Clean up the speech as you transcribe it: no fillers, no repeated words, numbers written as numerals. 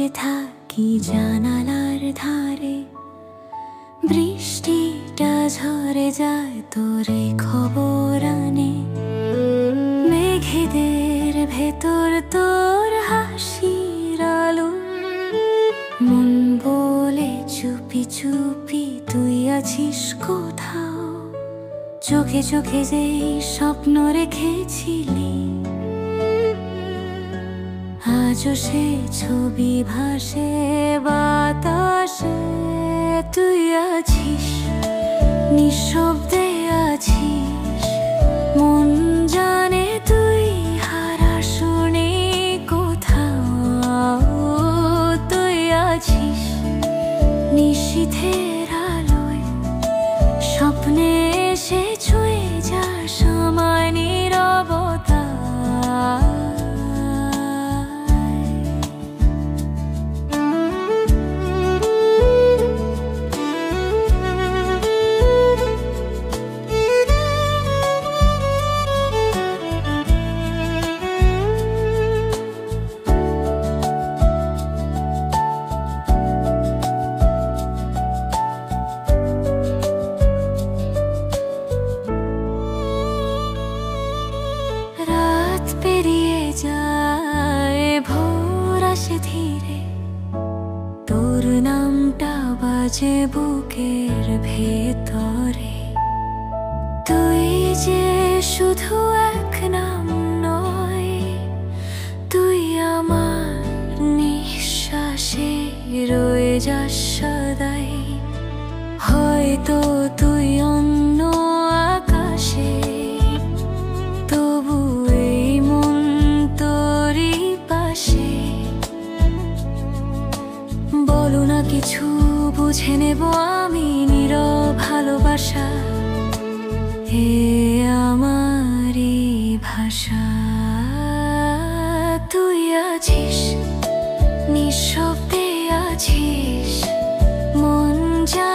বসে থাকি জানালার ধারে, বৃষ্টিটা ঝরে যায় তোরে খবর আনে। মেঘেদের ভেতর তোর হাসির আলো, মন বলে চুপি চুপি তুই আছিস কোথাও। চোখে চোখে যেই স্বপ্ন রেখেছিলি, আজও সে ছবি ভাসে বাতাসে। তুই আছিস, নিঃশব্দে আছিস, মন জানে তুই হারাসনি কোথাও। তুই আছিস নিশীথের আলোয়, স্বপ্নে এসে ছুঁয়ে যাস আমায় নীরবতা। পেরিয়ে যায় ভোর আসে ধীরে, তোর নামটা বাজে বুকের ভেতরে। তুই যে শুধু এক নাম নয়, তুই আমার নিঃশ্বাসে রয়ে যাস সদাই। হয়তো তুই অন্য আকাশে, তবু এই মন তোরই পাশে। বলো না কিছু, বুঝে নেব আমি নীরব ভালোবাসা। হে আমারই ভাষা। তুই আছিস, নিঃশব্দে আছিস, মন যা